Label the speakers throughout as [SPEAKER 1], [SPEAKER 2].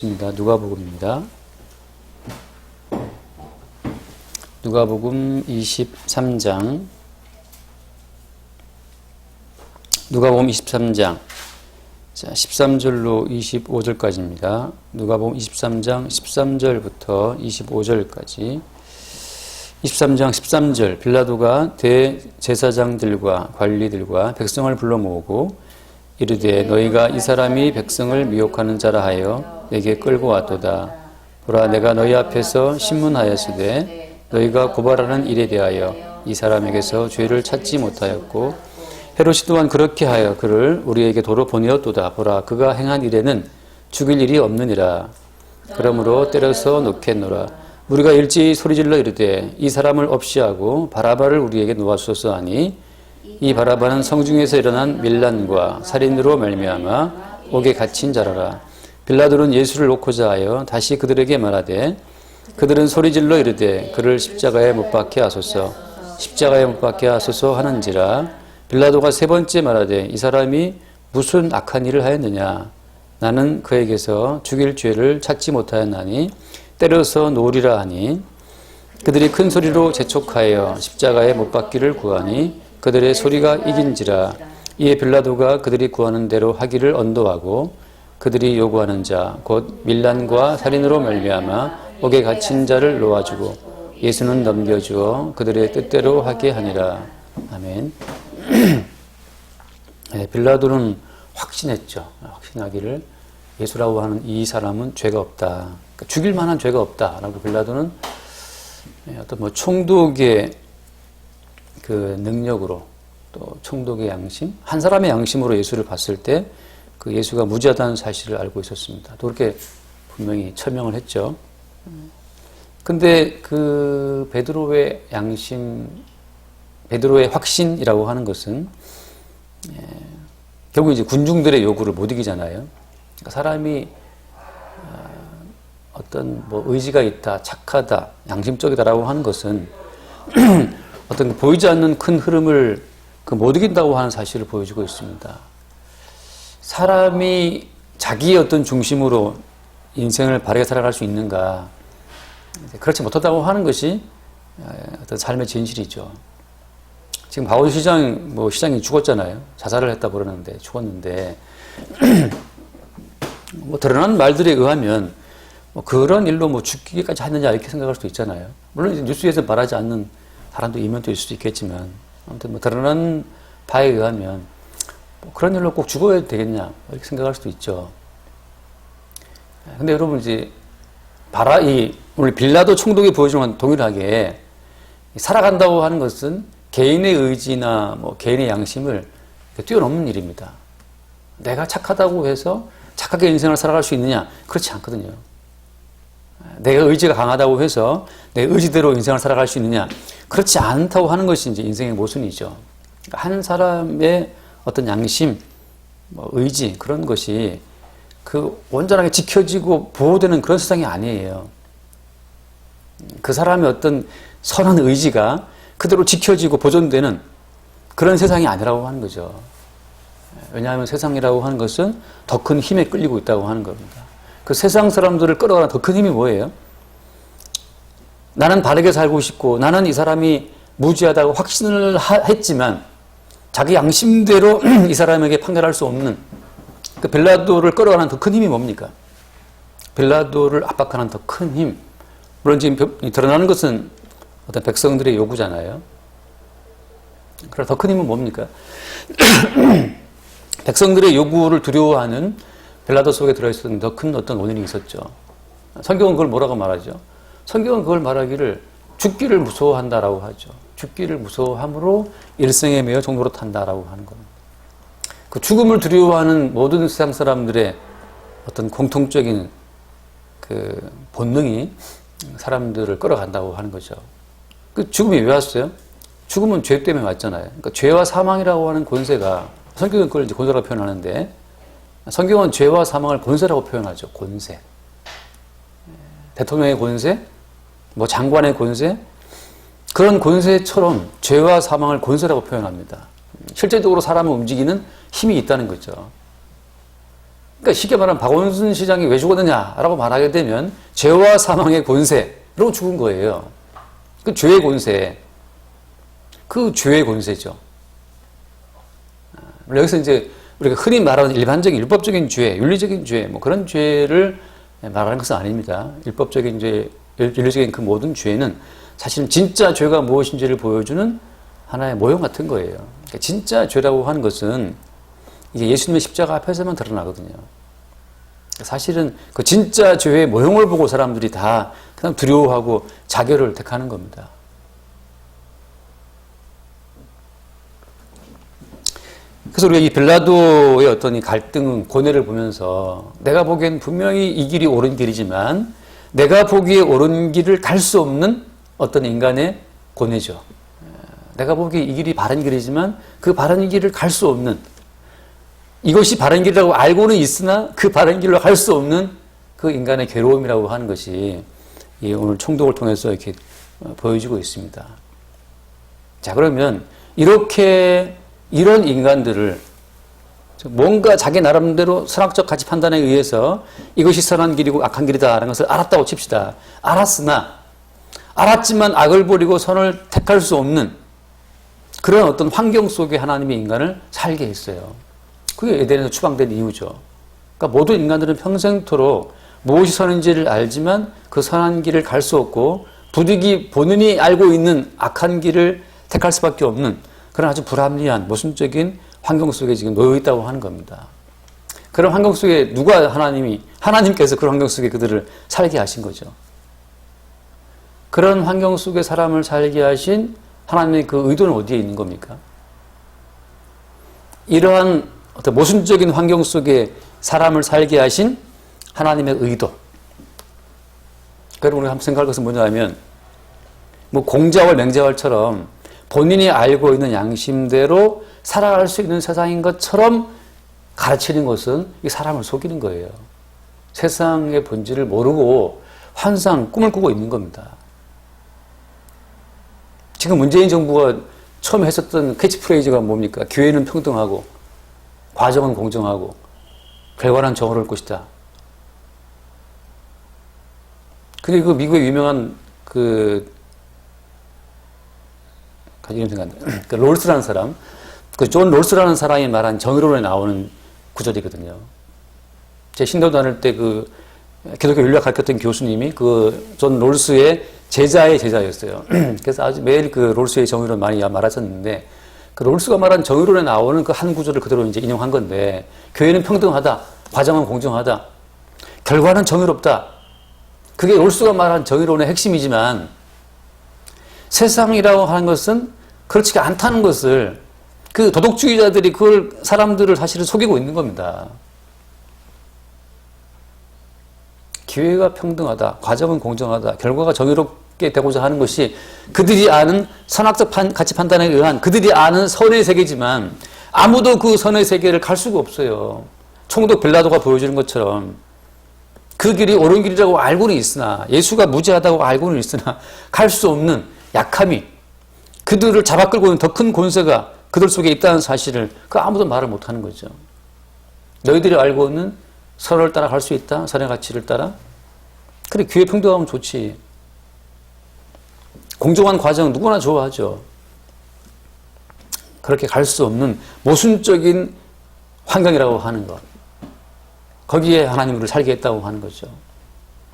[SPEAKER 1] 누가복음입니다. 누가복음 23장. 누가복음 23장. 자, 13절로 25절까지입니다. 누가복음 23장 13절부터 25절까지. 23장 13절. 빌라도가 대제사장들과 관리들과 백성을 불러 모으고 이르되 너희가 이 사람이 백성을 미혹하는 자라 하여 내게 끌고 왔도다. 보라, 내가 너희 앞에서 신문하였으되 너희가 고발하는 일에 대하여 이 사람에게서 죄를 찾지 못하였고 헤롯이 또한 그렇게 하여 그를 우리에게 도로 보내었도다. 보라, 그가 행한 일에는 죽일 일이 없느니라. 그러므로 때려서 놓겠노라. 우리가 일제히 소리질러 이르되 이 사람을 없이 하고 바라바를 우리에게 놓아주소서 하니 이 바라바는 성중에서 일어난 밀란과 살인으로 말미암아 옥에 갇힌 자라라. 빌라도는 예수를 놓고자 하여 다시 그들에게 말하되 그들은 소리질러 이르되 그를 십자가에 못 박게 하소서, 십자가에 못 박게 하소서 하는지라. 빌라도가 세 번째 말하되 이 사람이 무슨 악한 일을 하였느냐. 나는 그에게서 죽일 죄를 찾지 못하였나니 때려서 놓으리라 하니 그들이 큰 소리로 재촉하여 십자가에 못 박기를 구하니 그들의 소리가 이긴지라. 이에 빌라도가 그들이 구하는 대로 하기를 언도하고 그들이 요구하는 자 곧 밀란과 살인으로 말미암아 옥에 갇힌 자를 놓아주고 예수는 넘겨주어 그들의 뜻대로 하게 하니라. 아멘. 네, 빌라도는 확신했죠. 확신하기를 예수라고 하는 이 사람은 죄가 없다. 그러니까 죽일 만한 죄가 없다라고 빌라도는 어떤 총독의 그 능력으로 또 총독의 양심, 한 사람의 양심으로 예수를 봤을 때 그 예수가 무죄하다는 사실을 알고 있었습니다. 또 그렇게 분명히 처명을 했죠. 근데 그 베드로의 양심, 베드로의 확신이라고 하는 것은 결국 이제 군중들의 요구를 못 이기잖아요. 그러니까 사람이 어떤 뭐 의지가 있다, 착하다, 양심적이다라고 하는 것은 어떤 보이지 않는 큰 흐름을 못 이긴다고 하는 사실을 보여주고 있습니다. 사람이 자기의 어떤 중심으로 인생을 바르게 살아갈 수 있는가, 그렇지 못하다고 하는 것이 어떤 삶의 진실이죠. 지금 바울 시장이 죽었잖아요. 자살을 했다고 그러는데, 죽었는데, 드러난 말들에 의하면 그런 일로 죽기까지 했느냐 이렇게 생각할 수도 있잖아요. 물론 이제 뉴스에서 말하지 않는 사람도 이면도 있을 수도 있겠지만, 아무튼 드러난 바에 의하면 그런 일로 꼭 죽어야 되겠냐 이렇게 생각할 수도 있죠. 근데 여러분 이제 오늘 빌라도 총독이 보여주는 건 동일하게 살아간다고 하는 것은 개인의 의지나 개인의 양심을 뛰어넘는 일입니다. 내가 착하다고 해서 착하게 인생을 살아갈 수 있느냐? 그렇지 않거든요. 내가 의지가 강하다고 해서 내 의지대로 인생을 살아갈 수 있느냐? 그렇지 않다고 하는 것이 이제 인생의 모순이죠. 한 사람의 어떤 양심, 의지, 그런 것이 온전하게 지켜지고 보호되는 그런 세상이 아니에요. 그 사람의 어떤 선한 의지가 그대로 지켜지고 보존되는 그런 세상이 아니라고 하는 거죠. 왜냐하면 세상이라고 하는 것은 더 큰 힘에 끌리고 있다고 하는 겁니다. 그 세상 사람들을 끌어가는 더 큰 힘이 뭐예요? 나는 바르게 살고 싶고 나는 이 사람이 무죄하다고 확신을 했지만 자기 양심대로 이 사람에게 판결할 수 없는 그 빌라도를 끌어가는 더 큰 힘이 뭡니까? 빌라도를 압박하는 더 큰 힘. 물론 지금 드러나는 것은 어떤 백성들의 요구잖아요. 그럼 더 큰 힘은 뭡니까? 백성들의 요구를 두려워하는 빌라도 속에 들어있었던 더 큰 어떤 원인이 있었죠. 성경은 그걸 뭐라고 말하죠? 성경은 그걸 말하기를 죽기를 무서워한다라고 하죠. 죽기를 무서워함으로 일생에 매여 종로로 탄다라고 하는 겁니다. 그 죽음을 두려워하는 모든 세상 사람들의 어떤 공통적인 그 본능이 사람들을 끌어간다고 하는 거죠. 그 죽음이 왜 왔어요? 죽음은 죄 때문에 왔잖아요. 그러니까 죄와 사망이라고 하는 권세가, 성경은 그걸 이제 권세라고 표현하는데, 성경은 죄와 사망을 권세라고 표현하죠. 권세. 대통령의 권세, 장관의 권세, 그런 권세처럼 죄와 사망을 권세라고 표현합니다. 실제적으로 사람을 움직이는 힘이 있다는 거죠. 그러니까 쉽게 말하면 박원순 시장이 왜 죽었느냐라고 말하게 되면 죄와 사망의 권세로 죽은 거예요. 그 죄의 권세, 그 죄의 권세죠. 여기서 이제 우리가 흔히 말하는 일반적인 율법적인 죄, 윤리적인 죄, 뭐 그런 죄를 말하는 것은 아닙니다. 율법적인 죄, 윤리적인 그 모든 죄는 사실은 진짜 죄가 무엇인지를 보여주는 하나의 모형 같은 거예요. 그러니까 진짜 죄라고 하는 것은 이게 예수님의 십자가 앞에서만 드러나거든요. 사실은 그 진짜 죄의 모형을 보고 사람들이 다 그냥 두려워하고 자결을 택하는 겁니다. 그래서 우리가 이 빌라도의 어떤 이 갈등, 고뇌를 보면서 내가 보기엔 분명히 이 길이 옳은 길이지만 내가 보기에 옳은 길을 갈 수 없는 어떤 인간의 고뇌죠. 내가 보기에 이 길이 바른 길이지만 그 바른 길을 갈 수 없는, 이것이 바른 길이라고 알고는 있으나 그 바른 길로 갈 수 없는 그 인간의 괴로움이라고 하는 것이 오늘 총독을 통해서 이렇게 보여지고 있습니다. 자, 그러면 이런 인간들을 뭔가 자기 나름대로 선악적 가치 판단에 의해서 이것이 선한 길이고 악한 길이다라는 것을 알았다고 칩시다. 알았지만 악을 버리고 선을 택할 수 없는 그런 어떤 환경 속에 하나님이 인간을 살게 했어요. 그게 에덴에서 추방된 이유죠. 그러니까 모든 인간들은 평생토록 무엇이 선인지를 알지만 그 선한 길을 갈 수 없고 부득이 본인이 알고 있는 악한 길을 택할 수밖에 없는 그런 아주 불합리한 모순적인 환경 속에 지금 놓여 있다고 하는 겁니다. 그런 환경 속에 하나님께서 그런 환경 속에 그들을 살게 하신 거죠. 그런 환경 속에 사람을 살게 하신 하나님의 그 의도는 어디에 있는 겁니까? 이러한 어떤 모순적인 환경 속에 사람을 살게 하신 하나님의 의도. 그러니까 우리가 한번 생각할 것은 뭐냐면, 뭐 공자월, 맹자월처럼 본인이 알고 있는 양심대로 살아갈 수 있는 세상인 것처럼 가르치는 것은 이 사람을 속이는 거예요. 세상의 본질을 모르고 환상, 꿈을 꾸고 있는 겁니다. 지금 문재인 정부가 처음에 했었던 캐치프레이즈가 뭡니까? 기회는 평등하고, 과정은 공정하고, 결과는 정의로울 것이다. 근데 그 미국의 유명한 이름 생각난다. 그 롤스라는 사람, 그 존 롤스라는 사람이 말한 정의론에 나오는 구절이거든요. 제 신도 다닐 때 그 기독교 윤리학 가르쳤던 교수님이 그 존 롤스의 제자의 제자였어요. 그래서 아주 매일 그 롤스의 정의론 많이 말하셨는데, 그 롤스가 말한 정의론에 나오는 그 한 구절을 그대로 이제 인용한 건데, 교회는 평등하다, 과정은 공정하다, 결과는 정의롭다. 그게 롤스가 말한 정의론의 핵심이지만, 세상이라고 하는 것은 그렇지가 않다는 것을 그 도덕주의자들이 그걸 사람들을 사실은 속이고 있는 겁니다. 기회가 평등하다, 과정은 공정하다, 결과가 정의롭게 되고자 하는 것이 그들이 아는 선악적 가치 판단에 의한 그들이 아는 선의 세계지만 아무도 그 선의 세계를 갈 수가 없어요. 총독 빌라도가 보여주는 것처럼 그 길이 옳은 길이라고 알고는 있으나, 예수가 무죄하다고 알고는 있으나 갈 수 없는 약함이, 그들을 잡아끌고 있는 더 큰 권세가 그들 속에 있다는 사실을 그 아무도 말을 못하는 거죠. 너희들이 알고 있는 선을 따라 갈 수 있다, 선의 가치를 따라. 그래, 기회 평등하면 좋지. 공정한 과정 누구나 좋아하죠. 그렇게 갈 수 없는 모순적인 환경이라고 하는 것, 거기에 하나님을 살게 했다고 하는 거죠.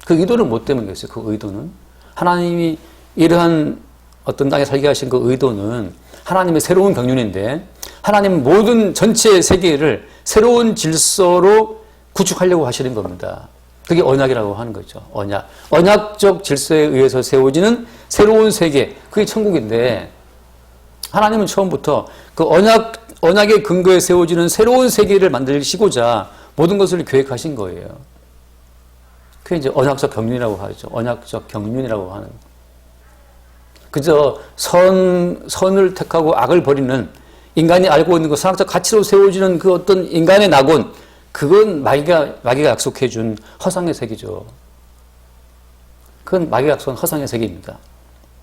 [SPEAKER 1] 그 의도는 뭐 때문이겠어요? 그 의도는 하나님이 이러한 어떤 땅에 살게 하신 그 의도는 하나님의 새로운 경륜인데, 하나님은 모든 전체 세계를 새로운 질서로 구축하려고 하시는 겁니다. 그게 언약이라고 하는 거죠. 언약적 질서에 의해서 세워지는 새로운 세계, 그게 천국인데, 하나님은 처음부터 그 언약의 근거에 세워지는 새로운 세계를 만드시고자 모든 것을 계획하신 거예요. 그게 이제 언약적 경륜이라고 하죠. 언약적 경륜이라고 하는. 그저 선을 택하고 악을 버리는, 인간이 알고 있는 그 선악적 가치로 세워지는 그 어떤 인간의 낙원, 그건 마귀가 약속해 준 허상의 세계죠. 그건 마귀가 약속한 허상의 세계입니다.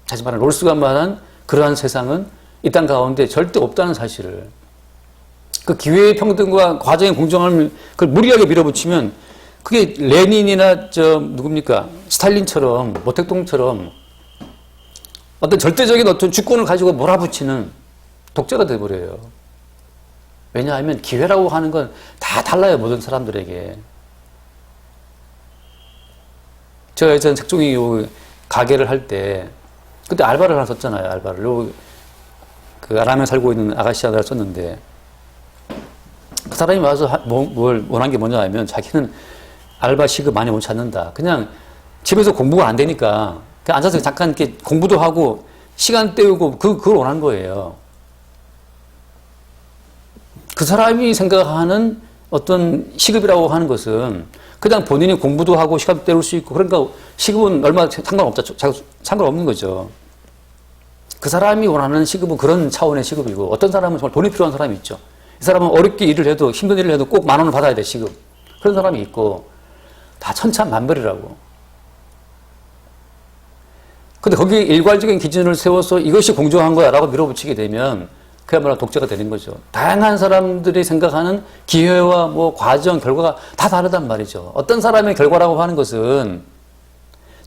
[SPEAKER 1] 다시 말하면 롤스가 말한 그러한 세상은 이 땅 가운데 절대 없다는 사실을, 그 기회의 평등과 과정의 공정함을 그걸 무리하게 밀어붙이면 그게 레닌이나 누굽니까? 스탈린처럼, 모택동처럼 어떤 절대적인 어떤 주권을 가지고 몰아붙이는 독재가 돼버려요. 왜냐하면 기회라고 하는 건 다 달라요, 모든 사람들에게. 제가 예전에 색종이 가게를 할 때, 그때 알바를 하나 썼잖아요, 알바를. 그 아람에 살고 있는 아가씨 하나를 썼는데, 그 사람이 와서 뭘 원한 게 뭐냐 하면, 자기는 알바 시급 많이 못 찾는다. 그냥 집에서 공부가 안 되니까, 그냥 앉아서 잠깐 이렇게 공부도 하고, 시간 때우고, 그걸 원한 거예요. 그 사람이 생각하는 어떤 시급이라고 하는 것은 그냥 본인이 공부도 하고 시간 때울 수 있고, 그러니까 시급은 얼마 상관없는 거죠. 그 사람이 원하는 시급은 그런 차원의 시급이고, 어떤 사람은 정말 돈이 필요한 사람이 있죠. 이 사람은 어렵게 일을 해도, 힘든 일을 해도 꼭 10,000원을 받아야 돼, 시급. 그런 사람이 있고, 다 천차만별이라고. 근데 거기에 일괄적인 기준을 세워서 이것이 공정한 거야 라고 밀어붙이게 되면 그야말로 독재가 되는 거죠. 다양한 사람들이 생각하는 기회와 뭐 과정, 결과가 다 다르단 말이죠. 어떤 사람의 결과라고 하는 것은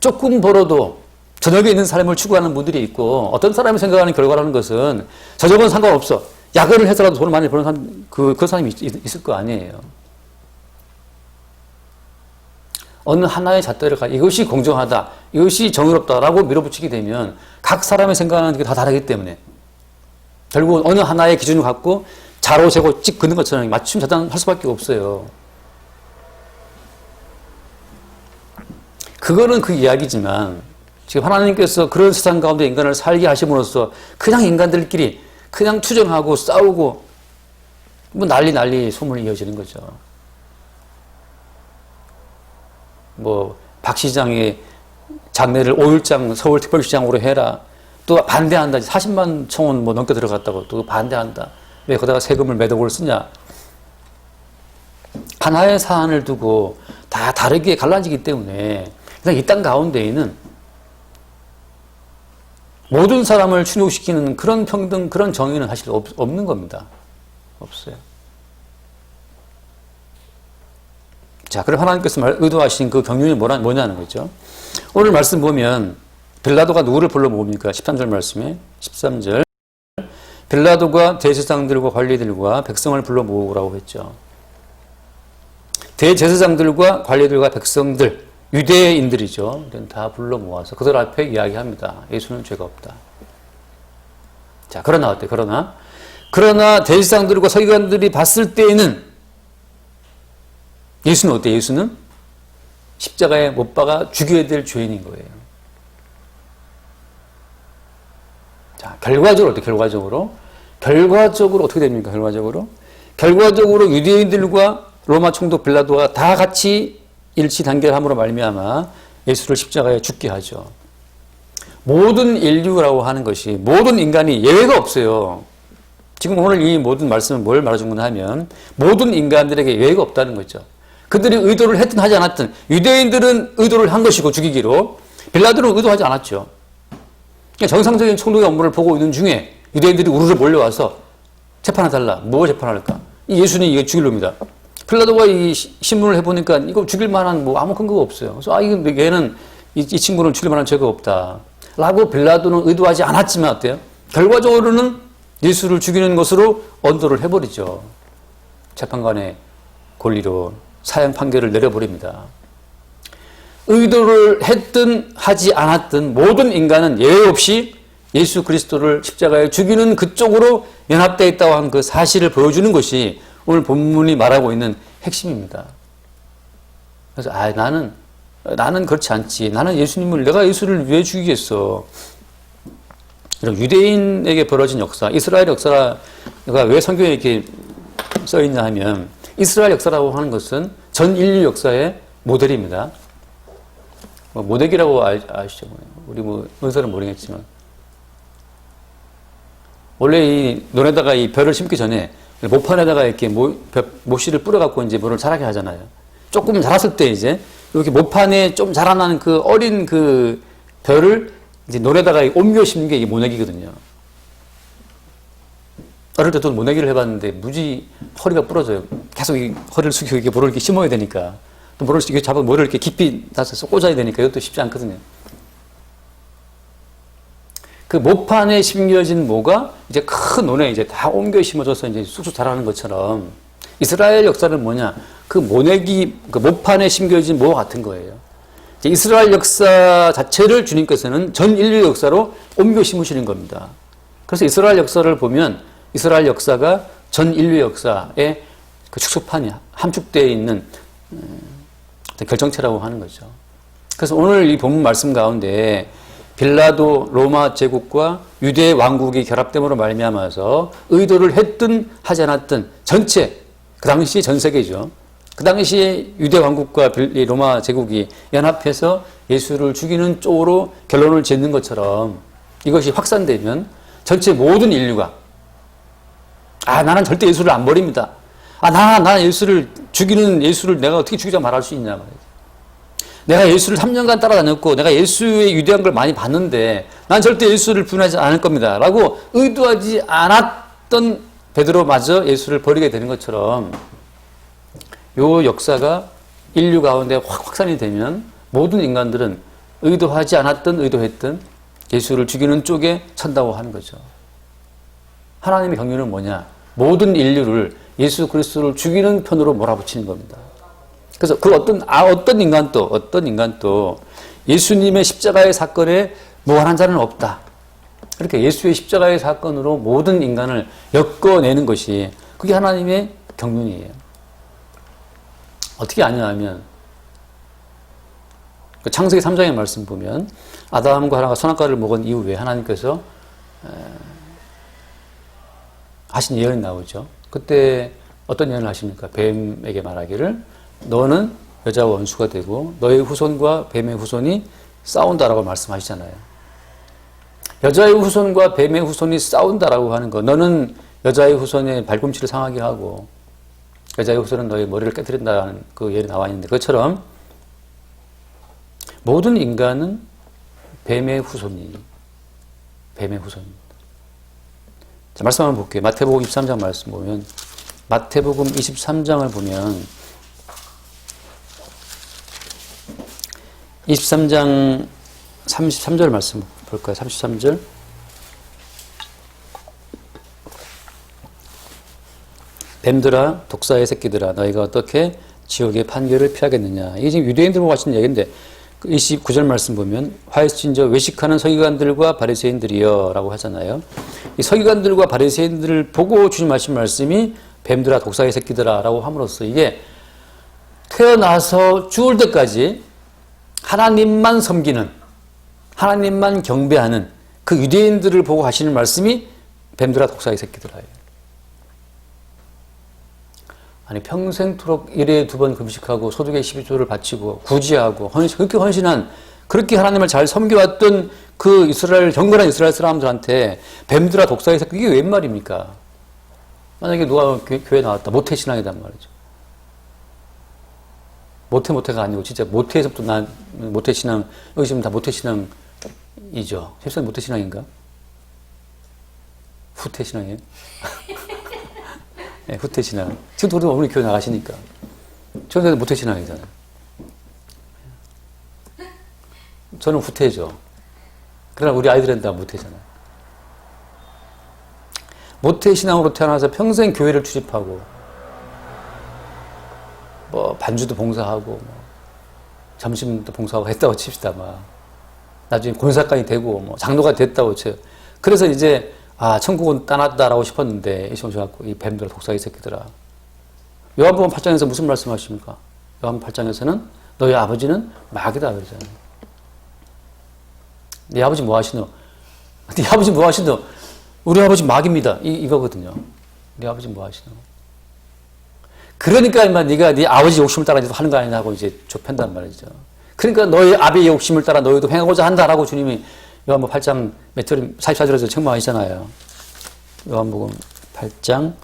[SPEAKER 1] 조금 벌어도 저녁에 있는 삶을 추구하는 분들이 있고, 어떤 사람이 생각하는 결과라는 것은 저녁은 상관없어. 야근을 해서라도 돈을 많이 버는 사람, 그런 사람이 있을 거 아니에요. 어느 하나의 잣대를 이것이 공정하다, 이것이 정의롭다라고 밀어붙이게 되면 각 사람이 생각하는 게 다 다르기 때문에 결국은 어느 하나의 기준을 갖고 자로 세고 찍 긋는 것처럼 맞춤 자단할 수밖에 없어요. 그거는 그 이야기지만 지금 하나님께서 그런 세상 가운데 인간을 살게 하심으로써 그냥 인간들끼리 그냥 투정하고 싸우고 뭐 난리 소문이 이어지는 거죠. 뭐 박 시장의 장례를 5일장 서울특별시장으로 해라. 또 반대한다. 40만 청원 뭐 넘게 들어갔다고 또 반대한다. 왜 거기다가 세금을 몇 억을 쓰냐. 하나의 사안을 두고 다 다르게 갈라지기 때문에 그냥 이 땅 가운데에는 모든 사람을 충족시키는 그런 평등, 그런 정의는 사실 없는 겁니다. 없어요. 자, 그럼 하나님께서 의도하신 그 경륜이 뭐냐는 거죠. 오늘 말씀 보면 빌라도가 누구를 불러 모읍니까? 13절 말씀에 13절 빌라도가 대제사장들과 관리들과 백성을 불러 모으라고 했죠. 대제사장들과 관리들과 백성들, 유대인들이죠. 다 불러 모아서 그들 앞에 이야기합니다. 예수는 죄가 없다. 자, 그러나 어때? 그러나 대제사장들과 서기관들이 봤을 때에는 예수는 어때? 예수는 십자가에 못 박아 죽여야 될 죄인인 거예요. 자, 결과적으로 어때? 결과적으로 어떻게 됩니까? 결과적으로 유대인들과 로마 총독 빌라도가 다 같이 일치 단결함으로 말미암아 예수를 십자가에 죽게 하죠. 모든 인류라고 하는 것이, 모든 인간이 예외가 없어요. 지금 오늘 이 모든 말씀은 뭘 말해주는가 하면 모든 인간들에게 예외가 없다는 거죠. 그들이 의도를 했든 하지 않았든 유대인들은 의도를 한 것이고 죽이기로, 빌라도는 의도하지 않았죠. 정상적인 총독의 업무를 보고 있는 중에 유대인들이 우르르 몰려와서 재판해달라. 뭐 재판할까? 이 예수는 이거 죽일 놈이다. 빌라도가 이 신문을 해보니까 이거 죽일 만한 뭐 아무 근거가 없어요. 그래서 얘는 이 친구는 죽일 만한 죄가 없다. 라고 빌라도는 의도하지 않았지만 어때요? 결과적으로는 예수를 죽이는 것으로 언도를 해버리죠. 재판관의 권리로 사형 판결을 내려버립니다. 의도를 했든 하지 않았든 모든 인간은 예외 없이 예수 그리스도를 십자가에 죽이는 그쪽으로 연합되어 있다고 하는 그 사실을 보여주는 것이 오늘 본문이 말하고 있는 핵심입니다. 그래서 나는 그렇지 않지. 내가 예수를 왜 죽이겠어. 이런 유대인에게 벌어진 역사, 이스라엘 역사가 왜 성경에 이렇게 써있냐 하면 이스라엘 역사라고 하는 것은 전 인류 역사의 모델입니다. 모델이라고 아시죠? 우리 은사는 모르겠지만. 원래 이 논에다가 이 벼를 심기 전에 모판에다가 이렇게 모씨를 뿌려갖고 이제 뭐를 자라게 하잖아요. 조금 자랐을 때 이제 이렇게 모판에 좀 자라나는 그 어린 그 벼를 이제 논에다가 옮겨 심는 게 이 모내기거든요. 어릴 때도 모내기를 해봤는데 무지 허리가 부러져요. 계속 이 허리를 숙이고 이렇게 모를 이렇게 심어야 되니까. 또 모를 이렇게 잡아 모를 이렇게 깊이 나서 꽂아야 되니까 이것도 쉽지 않거든요. 그 모판에 심겨진 모가 이제 큰 논에 이제 다 옮겨 심어져서 이제 쑥쑥 자라는 것처럼 이스라엘 역사는 뭐냐? 그 모내기, 그 모판에 심겨진 모와 같은 거예요. 이제 이스라엘 역사 자체를 주님께서는 전 인류 역사로 옮겨 심으시는 겁니다. 그래서 이스라엘 역사를 보면 이스라엘 역사가 전 인류 역사의 그 축소판이 함축되어 있는 결정체라고 하는 거죠. 그래서 오늘 이 본문 말씀 가운데 빌라도 로마 제국과 유대 왕국이 결합됨으로 말미암아서 의도를 했든 하지 않았든 전체 그 당시 전 세계죠. 그 당시에 유대 왕국과 로마 제국이 연합해서 예수를 죽이는 쪽으로 결론을 짓는 것처럼 이것이 확산되면 전체 모든 인류가 나는 절대 예수를 안 버립니다. 나 예수를 죽이는 예수를 내가 어떻게 죽이자 말할 수 있냐 말이죠. 내가 예수를 3년간 따라다녔고 내가 예수의 위대한 걸 많이 봤는데 난 절대 예수를 부인하지 않을 겁니다. 라고 의도하지 않았던 베드로마저 예수를 버리게 되는 것처럼 요 역사가 인류 가운데 확산이 되면 모든 인간들은 의도하지 않았든 의도했든 예수를 죽이는 쪽에 선다고 하는 거죠. 하나님의 경륜은 뭐냐? 모든 인류를 예수 그리스도를 죽이는 편으로 몰아붙이는 겁니다. 그래서 그 어떤 인간도 예수님의 십자가의 사건에 무한한 자는 없다. 그렇게 예수의 십자가의 사건으로 모든 인간을 엮어내는 것이 그게 하나님의 경륜이에요. 어떻게 아냐 하면 창세기 3장의 말씀 보면 아담과 하나가 선악과를 먹은 이후에 하나님께서 하신 예언이 나오죠. 그때 어떤 예언을 하십니까? 뱀에게 말하기를 너는 여자와 원수가 되고 너의 후손과 뱀의 후손이 싸운다라고 말씀하시잖아요. 여자의 후손과 뱀의 후손이 싸운다라고 하는 거, 너는 여자의 후손의 발꿈치를 상하게 하고 여자의 후손은 너의 머리를 깨뜨린다는 그 예언이 나와 있는데 그것처럼 모든 인간은 뱀의 후손입니다. 자, 말씀 한번 볼게요. 마태복음 23장 말씀 보면 마태복음 23장을 보면 23장 33절 말씀 볼까요? 33절. 뱀들아 독사의 새끼들아 너희가 어떻게 지옥의 판결을 피하겠느냐. 이게 지금 유대인들 보고 하시는 얘기인데 29절 말씀 보면 화해진저 외식하는 서기관들과 바리새인들이여 라고 하잖아요. 이 서기관들과 바리새인들을 보고 주님 하신 말씀이 뱀들아 독사의 새끼들아 라고 함으로써 이게 태어나서 죽을 때까지 하나님만 섬기는 하나님만 경배하는 그 유대인들을 보고 하시는 말씀이 뱀들아 독사의 새끼들아예요. 아니 평생토록 1회에 2번 금식하고 소득의 12조를 바치고 구제하고 그렇게 헌신한 그렇게 하나님을 잘 섬겨왔던 그 경건한 이스라엘 사람들한테 뱀들아 독사의 새끼 이게 웬 말입니까? 만약에 누가 교회 나왔다 모태신앙이란 말이죠. 모태가 아니고 진짜 모태에서부터 난 모태신앙 여기 지금 다 모태신앙이죠. 실상 모태신앙인가? 후태신앙이에요? 네, 후태신앙. 지금도 우리 어머니 교회 나가시니까. 저는 모태신앙이잖아요. 저는 후태죠. 그러나 우리 아이들은 다 모태잖아요. 모태신앙으로 태어나서 평생 교회를 출입하고 반주도 봉사하고 점심도 봉사하고 했다고 칩시다. 나중에 권사관이 되고 장로가 됐다고 쳐요. 그래서 이제 천국은 떠났다라고 싶었는데 이 오셔갖고 이 뱀들 독사의 새끼들아. 요한복음 8장에서 무슨 말씀하십니까? 요한복음 8장에서는 너희 아버지는 마귀다 그러잖아요. 네 아버지 뭐 하시노? 네 아버지 뭐 하시노? 우리 아버지 마귀입니다. 이거거든요. 네 아버지 뭐 하시노? 그러니까 네가 네 아버지 욕심을 따라 하는 거 아니냐고 이제 좁힌단 말이죠. 그러니까 너희 아비의 욕심을 따라 너희도 행하고자 한다라고 주님이 요한복음 8장 몇 절 44절에서 책망하시잖아요. 요한복음 8장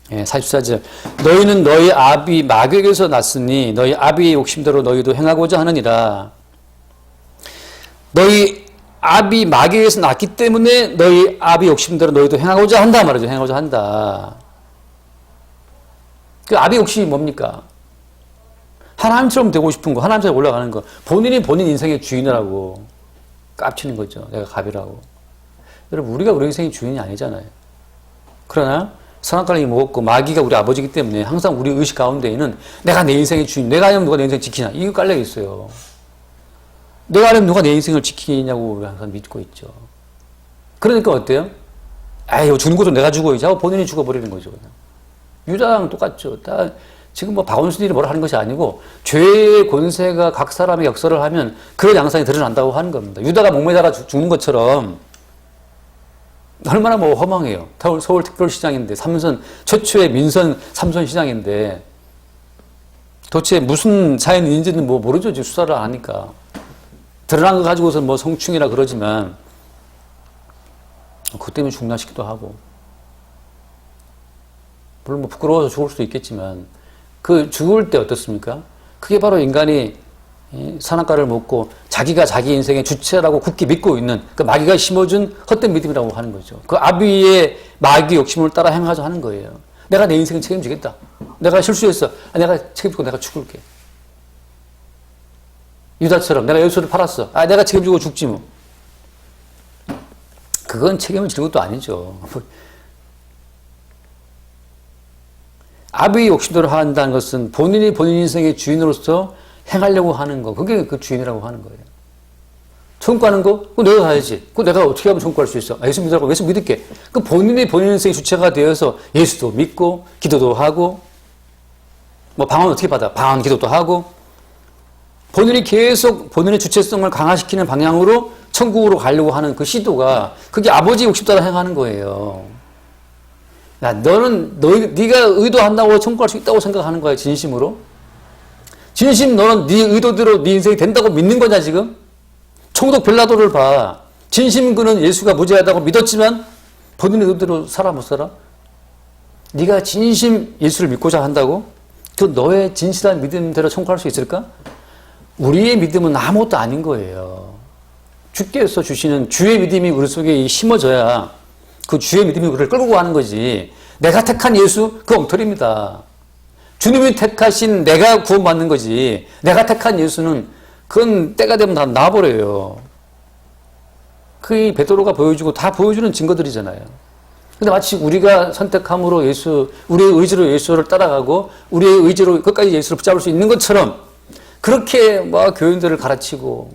[SPEAKER 1] 44절 너희는 너희 아비 마귀에게서 났으니 너희 아비의 욕심대로 너희도 행하고자 하느니라. 너희 압이 마귀에서 났기 때문에 너희 압의 욕심대로 너희도 행하고자 한다 말이죠. 행하고자 한다. 그 압의 욕심이 뭡니까? 하나님처럼 되고 싶은 거, 하나님처럼 올라가는 거. 본인이 본인 인생의 주인이라고 깝치는 거죠. 내가 갑이라고. 여러분, 우리가 우리 인생의 주인이 아니잖아요. 그러나 선악과를 먹었고 마귀가 우리 아버지이기 때문에 항상 우리 의식 가운데에는 내가 내 인생의 주인, 내가 아니면 누가 내 인생 지키냐, 이거 깔려 있어요. 내가 아니면 누가 내 인생을 지키냐고 항상 믿고 있죠. 그러니까 어때요? 에이, 죽는 것도 내가 죽어야지 하고 본인이 죽어버리는 거죠. 그냥. 유다랑 똑같죠. 다 지금 뭐 박원순들이 뭐라 하는 것이 아니고 죄의 권세가 각 사람의 역설을 하면 그런 양상이 드러난다고 하는 겁니다. 유다가 목매달아 죽는 것처럼 얼마나 뭐 허망해요. 서울특별시장인데 삼선 최초의 민선 삼선시장인데 도대체 무슨 사연인지는 뭐 모르죠. 수사를 안 하니까. 드러난 거 가지고서 뭐 성충이라 그러지만 그것 때문에 죽나 싶기도 하고 물론 뭐 부끄러워서 죽을 수도 있겠지만 그 죽을 때 어떻습니까? 그게 바로 인간이 선악과를 먹고 자기가 자기 인생의 주체라고 굳게 믿고 있는 그 마귀가 심어준 헛된 믿음이라고 하는 거죠. 그 아비의 마귀 욕심을 따라 행하자 하는 거예요. 내가 내 인생을 책임지겠다. 내가 실수했어. 내가 책임지고 내가 죽을게. 유다처럼 내가 예수를 팔았어. 내가 책임지고 죽지 뭐. 그건 책임을 지는 것도 아니죠. 아비의 욕심대로 한다는 것은 본인이 본인 인생의 주인으로서 행하려고 하는 거. 그게 그 주인이라고 하는 거예요. 청구하는 거? 그거 내가 해야지. 그거 내가 어떻게 하면 청구할 수 있어? 예수 믿으라고. 예수 믿을게. 그 본인이 본인 인생의 주체가 되어서 예수도 믿고, 기도도 하고, 뭐 방언 어떻게 받아? 방언 기도도 하고, 본인이 계속 본인의 주체성을 강화시키는 방향으로 천국으로 가려고 하는 그 시도가 그게 아버지 욕심 따라 행하는 거예요. 야, 네가 의도한다고 천국할 수 있다고 생각하는 거야, 진심으로? 진심 너는 네 의도대로 네 인생이 된다고 믿는 거냐, 지금? 총독 빌라도를 봐. 진심 그는 예수가 무죄하다고 믿었지만 본인의 의도대로 살아 못 살아? 네가 진심 예수를 믿고자 한다고? 그 너의 진실한 믿음대로 천국할 수 있을까? 우리의 믿음은 아무것도 아닌 거예요. 주께서 주시는 주의 믿음이 우리 속에 심어져야 그 주의 믿음이 우리를 끌고 가는 거지. 내가 택한 예수, 그 엉터리입니다. 주님이 택하신 내가 구원받는 거지. 내가 택한 예수는 그건 때가 되면 다 나와버려요. 그게 베드로가 보여주고 다 보여주는 증거들이잖아요. 근데 마치 우리가 선택함으로 우리의 의지로 예수를 따라가고 우리의 의지로 끝까지 예수를 붙잡을 수 있는 것처럼 그렇게 뭐 교인들을 가르치고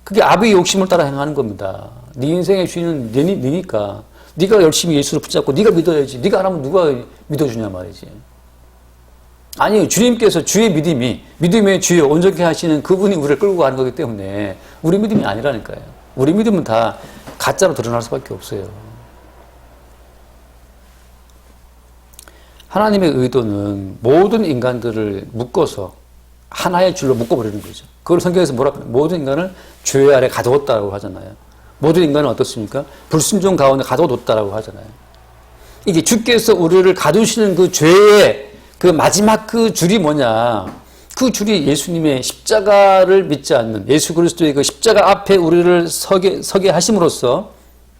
[SPEAKER 1] 그게 아비의 욕심을 따라 행하는 겁니다. 네 인생의 주인은 너니까 네가 열심히 예수를 붙잡고 네가 믿어야지. 네가 안 하면 누가 믿어주냐 말이지. 아니, 주님께서 주의 믿음의 주여 온전케 하시는 그분이 우리를 끌고 가는 거기 때문에 우리 믿음이 아니라니까요. 우리 믿음은 다 가짜로 드러날 수밖에 없어요. 하나님의 의도는 모든 인간들을 묶어서 하나의 줄로 묶어버리는 거죠. 그걸 성경에서 뭐라고 해요? 모든 인간을 죄 아래 가둬뒀다고 하잖아요. 모든 인간은 어떻습니까? 불순종 가운데 가둬뒀다고 하잖아요. 이게 주께서 우리를 가두시는 그 죄의 그 마지막 그 줄이 뭐냐? 그 줄이 예수님의 십자가를 믿지 않는 예수 그리스도의 그 십자가 앞에 우리를 서게 하심으로써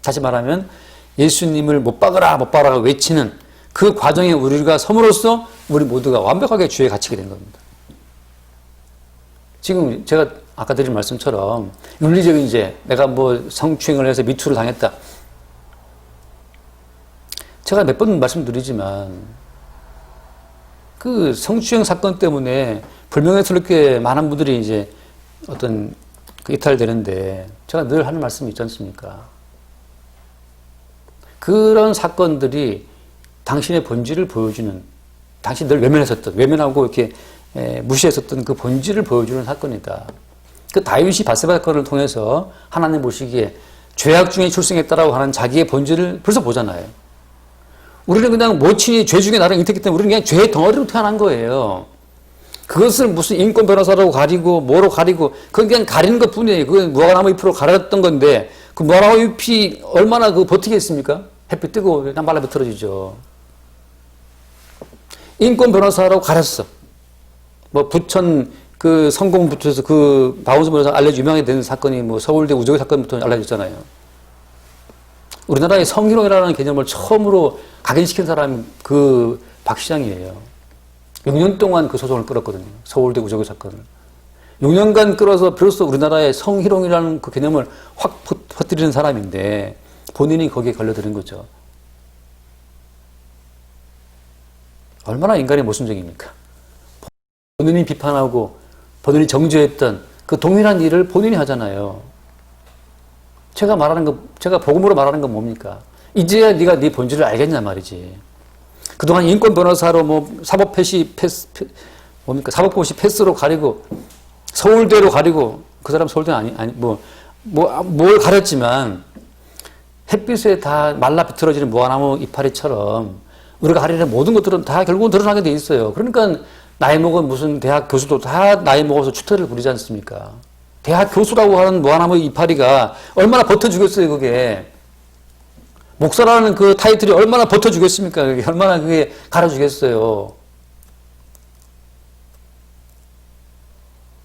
[SPEAKER 1] 다시 말하면 예수님을 못 박으라 외치는 그 과정에 우리가 섬으로써 우리 모두가 완벽하게 주에 갇히게 된 겁니다. 지금 제가 아까 드린 말씀처럼 윤리적인 이제 내가 뭐 성추행을 해서 미투를 당했다. 제가 몇 번 말씀드리지만 그 성추행 사건 때문에 불명예스럽게 많은 분들이 이제 어떤 그 이탈되는데 제가 늘 하는 말씀이 있지 않습니까? 그런 사건들이 당신의 본질을 보여주는, 당신 늘 외면하고 이렇게 무시했었던 그 본질을 보여주는 사건이다. 그 다윗이 밧세바 사건을 통해서 하나님 보시기에 죄악 중에 출생했다라고 하는 자기의 본질을 벌써 보잖아요. 우리는 그냥 모친이 죄 중에 나를 잉태했기 때문에 우리는 그냥 죄의 덩어리로 태어난 거예요. 그것을 무슨 인권 변호사라고 가리고 뭐로 가리고 그건 그냥 가리는 것 뿐이에요. 그건 무화과나무 잎으로 가렸던 건데 그 무화과나무 잎이 얼마나 그 버티겠습니까? 햇빛 뜨고 그냥 말라비틀어지죠. 인권 변호사라고 가렸어. 뭐 부천 그 성공부터 해서 그 박원순 변호사 유명하게 된 사건이 뭐 서울대 우조기 사건부터 알려졌잖아요. 우리나라의 성희롱이라는 개념을 처음으로 각인시킨 사람이 그 박 시장이에요. 6년 동안 그 소송을 끌었거든요. 서울대 우조기 사건을. 6년간 끌어서 비로소 우리나라의 성희롱이라는 그 개념을 확 퍼뜨리는 사람인데 본인이 거기에 걸려드는 거죠. 얼마나 인간의 모순적입니까? 본인이 비판하고 본인이 정죄했던 그 동일한 일을 본인이 하잖아요. 제가 복음으로 말하는 건 뭡니까? 이제야 네가 네 본질을 알겠냐 말이지. 그동안 인권 변호사로 뭐 사법고시 패스로 가리고 서울대로 가리고 그 사람 서울대는 뭘 가렸지만 햇빛에 다 말라 비틀어지는 무화나무 이파리처럼 우리가 가리는 모든 것들은 다 결국은 드러나게 돼 있어요. 그러니까 나이 먹은 무슨 대학 교수도 다 나이 먹어서 추태를 부리지 않습니까? 대학 교수라고 하는 무화나무 이파리가 얼마나 버텨주겠어요, 그게. 목사라는 그 타이틀이 얼마나 버텨주겠습니까? 그게 얼마나 그게 갈아주겠어요.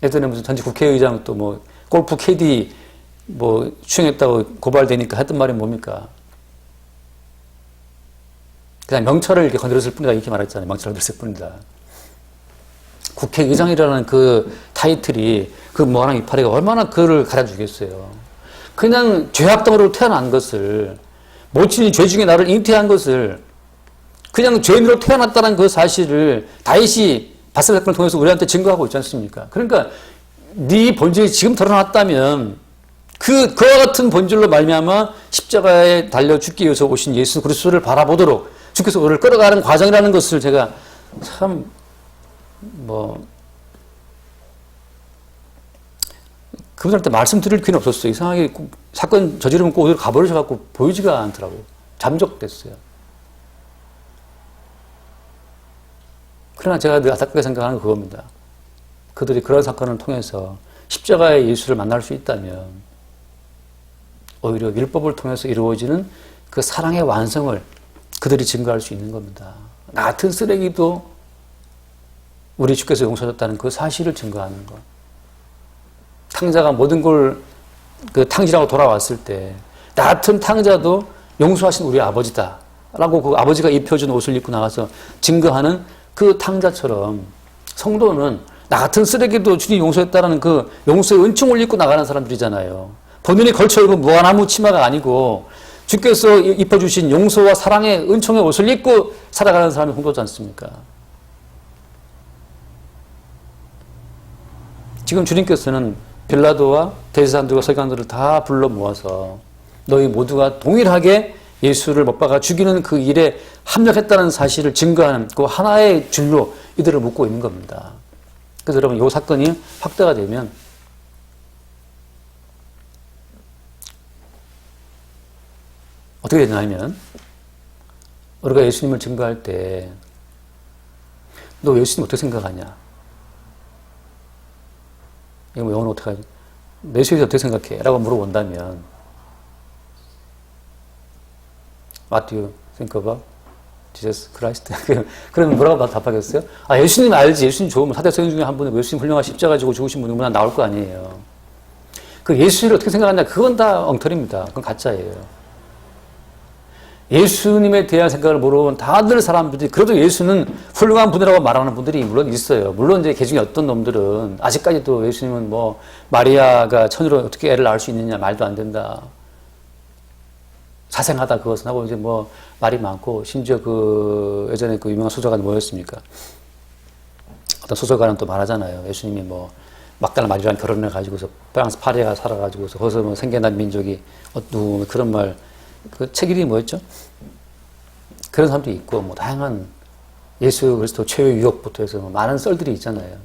[SPEAKER 1] 예전에 무슨 전직 국회의장 또 뭐 골프 캐디 뭐 추행했다고 고발되니까 했던 말이 뭡니까? 그냥 명찰을 이렇게 건드렸을 뿐이다 이렇게 말했잖아요. 명찰을 건드렸을 뿐이다. 국회의장이라는 그 타이틀이 그 무한한 이파리가 얼마나 그를 갈아주겠어요. 그냥 죄악덩어리로 태어난 것을 모친이 죄 중에 나를 잉태한 것을 그냥 죄인으로 태어났다는 그 사실을 다윗이 바세바 사건을 통해서 우리한테 증거하고 있지 않습니까? 그러니까 네 본질이 지금 드러났다면 그와 같은 본질로 말미암아 십자가에 달려 죽기 위해서 오신 예수 그리스도를 바라보도록 주께서 우리를 끌어가는 과정이라는 것을 제가 참 그분한테 말씀드릴 기회는 없었어요. 이상하게 사건 저지르면 꼭 어디로 가버리셔갖고 보이지가 않더라고요. 잠적됐어요. 그러나 제가 늘 안타깝게 생각하는 건 그겁니다. 그들이 그런 사건을 통해서 십자가의 예수를 만날 수 있다면 오히려 율법을 통해서 이루어지는 그 사랑의 완성을 그들이 증거할 수 있는 겁니다. 나 같은 쓰레기도 우리 주께서 용서하셨다는 그 사실을 증거하는 것. 탕자가 모든 걸 그 탕진하고 돌아왔을 때 나 같은 탕자도 용서하신 우리 아버지다 라고 그 아버지가 입혀준 옷을 입고 나가서 증거하는 그 탕자처럼 성도는 나 같은 쓰레기도 주님 용서했다라는 그 용서의 은총을 입고 나가는 사람들이잖아요. 본인이 걸쳐 입은 무화나무 치마가 아니고 주께서 입혀주신 용서와 사랑의 은총의 옷을 입고 살아가는 사람이 홍도지 않습니까? 지금 주님께서는 빌라도와 대제사장들과 서기관들을 다 불러 모아서 너희 모두가 동일하게 예수를 못 박아 죽이는 그 일에 합력했다는 사실을 증거하는 그 하나의 줄로 이들을 묶고 있는 겁니다. 그래서 여러분 이 사건이 확대가 되면 어떻게 되냐면 우리가 예수님을 증거할 때 너 예수님 어떻게 생각하냐? 이거 뭐 영어로 어떻게 하지? 예수에 대해서 어떻게 생각해? 라고 물어본다면 What do you think about Jesus Christ? 그러면 뭐라고 답하겠어요? 아, 예수님 알지. 예수님 좋으면 사대서인 중에 한 분이 예수님 훌륭한 십자가 지고 죽으신 분이구나 나올 거 아니에요. 그 예수를 어떻게 생각하냐? 그건 다 엉터리입니다. 그건 가짜예요. 예수님에 대한 생각을 물어본 다들 사람들이 그래도 예수는 훌륭한 분이라고 말하는 분들이 물론 있어요. 물론 이제 그 중에 어떤 놈들은 아직까지도 예수님은 뭐 마리아가 처녀로 어떻게 애를 낳을 수 있느냐 말도 안 된다. 사생하다 그것은 하고 이제 뭐 말이 많고 심지어 그 예전에 그 유명한 소설가는 뭐였습니까? 어떤 소설가는 또 말하잖아요. 예수님이 뭐 막달라 마리아랑 결혼을 가지고서 프랑스 파리에 살아가지고서 거기서 뭐 생겨난 민족이 어떤 그런 말 그 책 이름이 뭐였죠? 그런 사람도 있고 뭐 다양한 예수 그리스도 최후의 유혹부터 해서 뭐 많은 썰들이 있잖아요.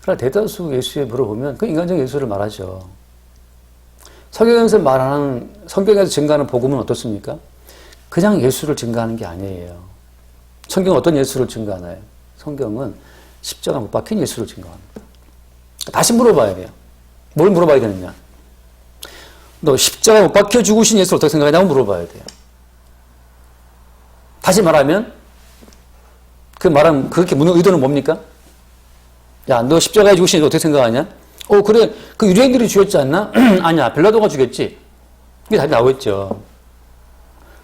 [SPEAKER 1] 그러나 대다수 예수에 물어보면 그 인간적 예수를 말하죠. 성경에서 말하는 성경에서 증거하는 복음은 어떻습니까? 그냥 예수를 증거하는 게 아니에요. 성경은 어떤 예수를 증거하나요? 성경은 십자가 못 박힌 예수를 증거합니다. 다시 물어봐야 돼요. 뭘 물어봐야 되느냐? 너 십자가 못 박혀 죽으신 예수를 어떻게 생각하냐고 물어봐야 돼요. 다시 말하면 그 말은 그렇게 묻는 의도는 뭡니까? 야, 너 십자가에 죽으시니 어떻게 생각하냐? 그래. 그 유대인들이 죽였지 않나? 아니야. 빌라도가 죽였지. 이게 답이 나오겠죠.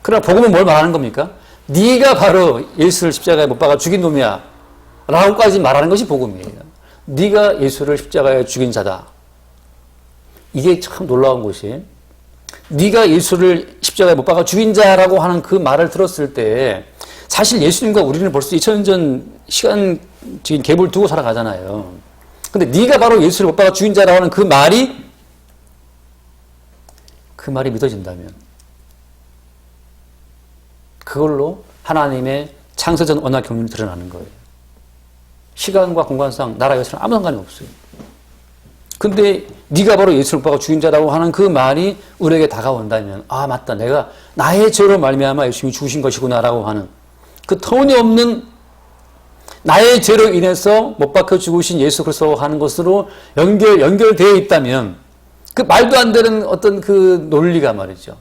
[SPEAKER 1] 그러나 복음은 뭘 말하는 겁니까? 네가 바로 예수를 십자가에 못 박아 죽인 놈이야. 라고까지 말하는 것이 복음이에요. 네가 예수를 십자가에 죽인 자다. 이게 참 놀라운 것이, 네가 예수를 십자가에 못 박아 죽인 자라고 하는 그 말을 들었을 때 사실 예수님과 우리는 벌써 2000년 전 시간 지금 갭을 두고 살아가잖아요. 근데 네가 바로 예수를 못 박아 죽인 자라고 하는 그 말이 믿어진다면 그걸로 하나님의 창세전 언약 경륜이 드러나는 거예요. 시간과 공간상 나라 여서는 아무 상관이 없어요. 근데 네가 바로 예수를 못 박아 죽인 자라고 하는 그 말이 우리에게 다가온다면, 아 맞다, 내가 나의 죄로 말미암아 예수님이 죽으신 것이구나라고 하는 그 터무니없는 나의 죄로 인해서 못 박혀 죽으신 예수 그리스도 하는 것으로 연결되어 있다면, 그 말도 안 되는 어떤 그 논리가 말이죠,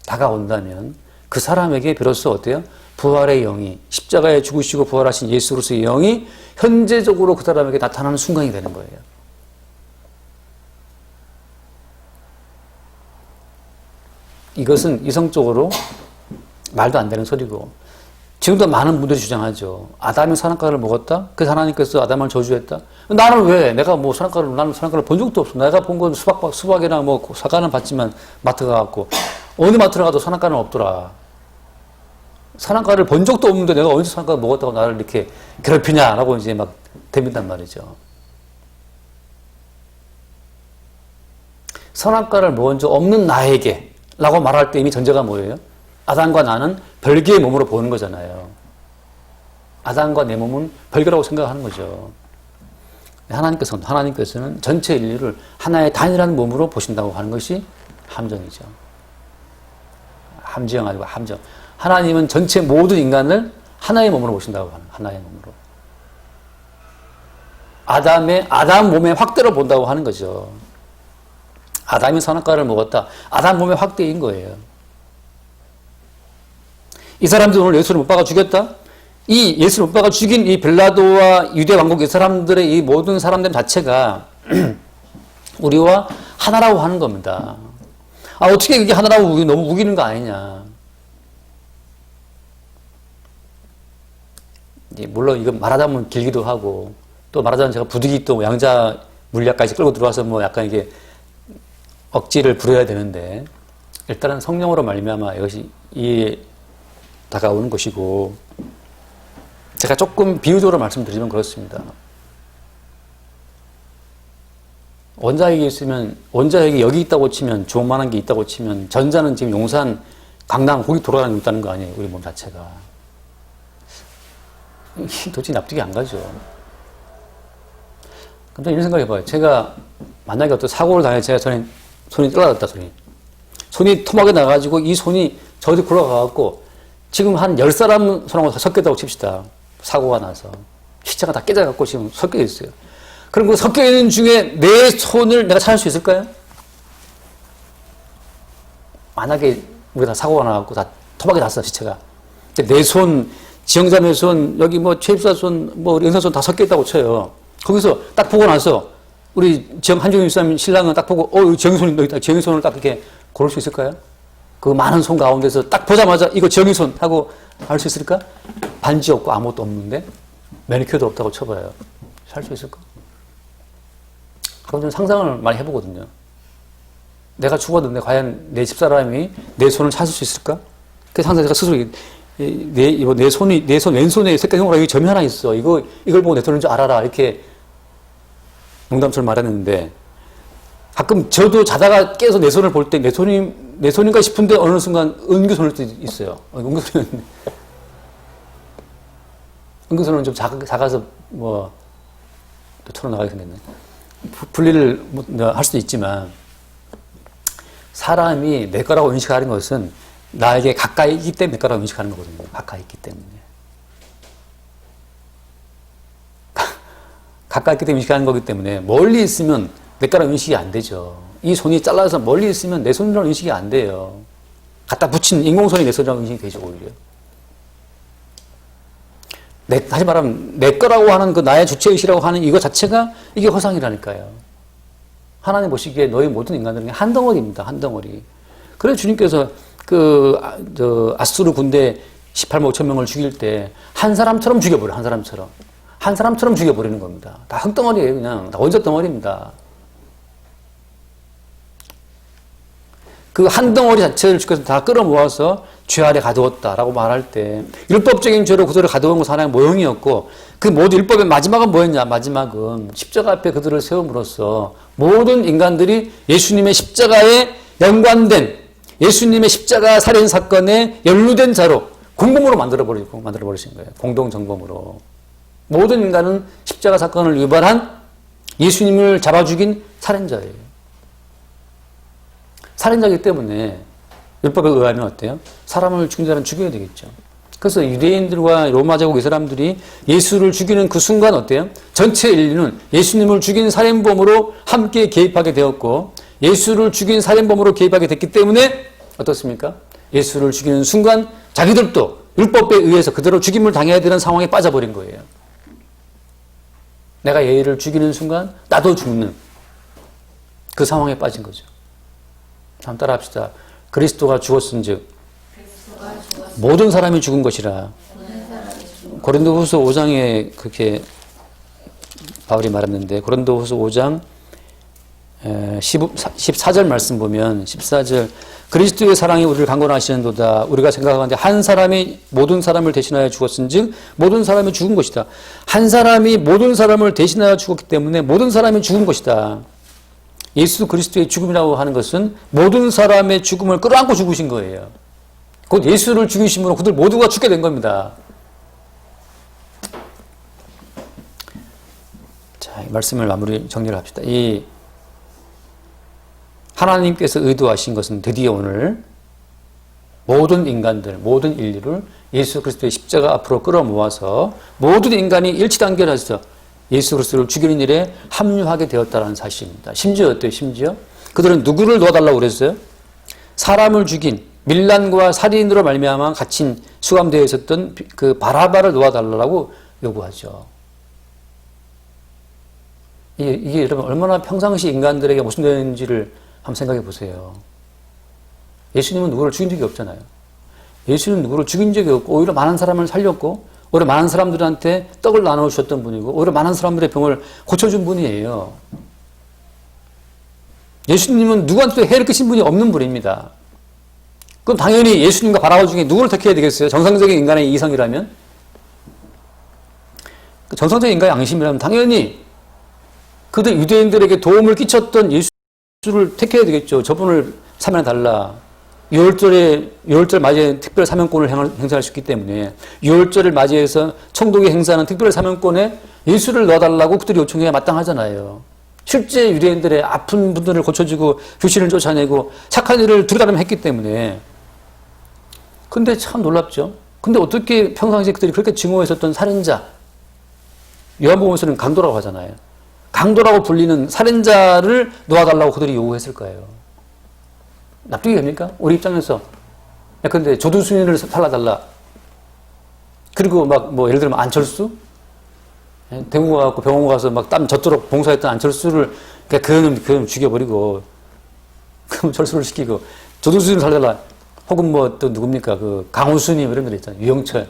[SPEAKER 1] 다가온다면 그 사람에게 비로소 어때요? 부활의 영이, 십자가에 죽으시고 부활하신 예수 그리스도의 영이 현재적으로 그 사람에게 나타나는 순간이 되는 거예요. 이것은 이성적으로 말도 안 되는 소리고, 지금도 많은 분들이 주장하죠. 아담이 선악과를 먹었다? 그래서 하나님께서 아담을 저주했다? 나는 왜? 나는 선악과를 본 적도 없어. 내가 본 건 수박이나 뭐 사과는 봤지만 마트 가갖고 어느 마트를 가도 선악과는 없더라. 선악과를 본 적도 없는데 내가 언제 선악과를 먹었다고 나를 이렇게 괴롭히냐라고 이제 막 대민단 말이죠. 선악과를 먹은 적 없는 나에게 라고 말할 때 이미 전제가 뭐예요? 아담과 나는 별개의 몸으로 보는 거잖아요. 아담과 내 몸은 별개라고 생각하는 거죠. 하나님께서는 전체 인류를 하나의 단일한 몸으로 보신다고 하는 것이 함정이죠. 함정 아니고 함정. 하나님은 전체 모든 인간을 하나의 몸으로 보신다고 하는, 하나의 몸으로. 아담 몸의 확대로 본다고 하는 거죠. 아담이 선악과를 먹었다. 아담 몸의 확대인 거예요. 이 사람들 오늘 예수를 못 박아 죽였다? 이 예수를 못 박아 죽인 이 빌라도와 유대 왕국 이 사람들의 이 모든 사람들 자체가 우리와 하나라고 하는 겁니다. 어떻게 이게 하나라고 너무 우기는 거 아니냐. 물론 이거 말하자면 길기도 하고, 또 말하자면 제가 부득이 또 양자 물리학까지 끌고 들어와서 뭐 약간 이게 억지를 부려야 되는데, 일단은 성령으로 말미암아 이것이 이해 다가오는 것이고, 제가 조금 비유적으로 말씀드리면 그렇습니다. 원자핵이 여기 있다고 치면, 주먹만한 게 있다고 치면, 전자는 지금 용산, 강남, 거기 돌아다니고 있다는 거 아니에요, 우리 몸 자체가. 도대체 납득이 안 가죠. 근데 이런 생각 해봐요. 제가 만약에 어떤 사고를 당해 제가 손이 떨어졌다, 손이 토막이 나가지고 이 손이 저리 굴러가갖고 지금 한 10사람 손하고 다 섞였다고 칩시다. 사고가 나서. 시체가 다 깨져갖고 지금 섞여 있어요. 그럼 그 섞여 있는 중에 내 손을 내가 찾을 수 있을까요? 만약에 우리가 다 사고가 나갖고 다 토막이 났어, 시체가. 근데 내 손, 지영자매 손, 여기 뭐 최입사 손, 뭐 은사 손 다 섞여 있다고 쳐요. 거기서 딱 보고 나서 우리 한종윤 집사님 신랑은 딱 보고 지영이 손이 여기 있다. 지영이 손을 딱 이렇게 고를 수 있을까요? 그 많은 손 가운데서 딱 보자마자 이거 지영이 손 하고 알 수 있을까? 반지 없고 아무것도 없는데 매니큐어도 없다고 쳐봐요. 살 수 있을까? 그럼 좀 상상을 많이 해보거든요. 내가 죽었는데 과연 내 집사람이 내 손을 찾을 수 있을까? 그래서 항상 제가 스스로 내 손 왼손에 색깔형으로 여기 점이 하나 있어. 이걸 보고 내 손인 줄 알아라. 이렇게 농담처럼 말했는데, 가끔 저도 자다가 깨서 내 손을 볼 때 내 손인가 싶은데 어느 순간 은규손일 때도 있어요. 은규손이었는데. 은규손은 좀 작아서 뭐 또 털어나가게 생겼네. 분리를 할 수도 있지만, 사람이 내 거라고 인식하는 것은 나에게 가까이 있기 때문에 내 거라고 인식하는 거거든요. 가까이 있기 때문에. 가까이 있기 때문에 인식하는 거기 때문에 멀리 있으면 내 거라고 인식이 안 되죠. 이 손이 잘라서 멀리 있으면 내 손이라고 인식이 안 돼요. 갖다 붙인 인공손이 내 손이라고 인식이 되죠, 오히려. 다시 말하면 내 거라고 하는 그 나의 주체의식이라고 하는 이거 자체가 이게 허상이라니까요. 하나님 보시기에 너희 모든 인간들은 한 덩어리입니다. 한 덩어리. 그래서 주님께서 아수르 군대 18만 5천 명을 죽일 때 한 사람처럼 죽여버려. 한 사람처럼. 한 사람처럼 죽여버리는 겁니다. 다 흙덩어리예요. 그냥. 다 원적 덩어리입니다. 그 한 덩어리 자체를 주께서 다 끌어모아서 죄 아래 가두었다라고 말할 때 율법적인 죄로 그들을 가두은 것은 하나의 모형이었고 그 모든 율법의 마지막은 뭐였냐? 마지막은 십자가 앞에 그들을 세움으로써 모든 인간들이 예수님의 십자가에 연관된 예수님의 십자가 살인 사건에 연루된 자로 공범으로 만들어버리신 거예요. 공동정범으로. 모든 인간은 십자가 사건을 유발한 예수님을 잡아 죽인 살인자예요. 살인자이기 때문에 율법에 의하면 어때요? 사람을 죽인 자는 죽여야 되겠죠. 그래서 유대인들과 로마 제국 이 사람들이 예수를 죽이는 그 순간 어때요? 전체 인류는 예수님을 죽인 살인범으로 함께 개입하게 되었고 예수를 죽인 살인범으로 개입하게 됐기 때문에 어떻습니까? 예수를 죽이는 순간 자기들도 율법에 의해서 그대로 죽임을 당해야 되는 상황에 빠져버린 거예요. 내가 얘를 죽이는 순간 나도 죽는 그 상황에 빠진 거죠. 한번 따라 합시다. 그리스도가 죽었은즉 모든 사람이 죽은 것이라. 고린도후서 5장에 그렇게 바울이 말했는데 고린도후서 5장 14절 말씀 보면 14절 그리스도의 사랑이 우리를 강권하시는도다. 우리가 생각하건대 한 사람이 모든 사람을 대신하여 죽었은즉 모든 사람이 죽은 것이다. 한 사람이 모든 사람을 대신하여 죽었기 때문에 모든 사람이 죽은 것이다. 예수 그리스도의 죽음이라고 하는 것은 모든 사람의 죽음을 끌어안고 죽으신 거예요. 곧 예수를 죽이심으로 그들 모두가 죽게 된 겁니다. 자, 이 말씀을 마무리 정리를 합시다. 이 하나님께서 의도하신 것은 드디어 오늘 모든 인간들, 모든 인류를 예수 그리스도의 십자가 앞으로 끌어모아서 모든 인간이 일치단결해서 예수 그리스도를 죽이는 일에 합류하게 되었다는 사실입니다. 심지어 어때요? 심지어 그들은 누구를 놓아달라고 그랬어요? 사람을 죽인 밀란과 살인으로 말미암아 갇힌 수감되어 있었던 그 바라바를 놓아달라고 요구하죠. 이게 여러분 얼마나 평상시 인간들에게 모순되는지를 한번 생각해 보세요. 예수님은 누구를 죽인 적이 없잖아요. 예수님은 누구를 죽인 적이 없고 오히려 많은 사람을 살렸고 오히려 많은 사람들한테 떡을 나눠주셨던 분이고 오히려 많은 사람들의 병을 고쳐준 분이에요. 예수님은 누구한테도 해를 끼친 분이 없는 분입니다. 그럼 당연히 예수님과 바라바 중에 누구를 택해야 되겠어요? 정상적인 인간의 이성이라면? 정상적인 인간의 양심이라면 당연히 그들 유대인들에게 도움을 끼쳤던 예수를 택해야 되겠죠. 저분을 사면해달라. 6월절 맞이해 특별 사면권을 행사할 수 있기 때문에 6월절을 맞이해서 총독이 행사하는 특별 사면권에 예수를 넣어달라고 그들이 요청해야 마땅하잖아요. 실제 유대인들의 아픈 분들을 고쳐주고 귀신을 쫓아내고 착한 일을 두루다름 했기 때문에. 근데 참 놀랍죠. 근데 어떻게 평상시에 그들이 그렇게 증오했었던 살인자, 요한복음에서는 강도라고 하잖아요. 강도라고 불리는 살인자를 놓아달라고 그들이 요구했을까요? 납득이 됩니까? 우리 입장에서. 근데 조두순이를 살려달라. 그리고 예를 들면 안철수? 대구 가서 병원 가서 땀 젖도록 봉사했던 안철수를 그놈 죽여버리고, 그럼 철수를 시키고, 조두순이를 살려달라. 혹은 또 누굽니까? 강호순님 이런 분 있잖아요. 유영철.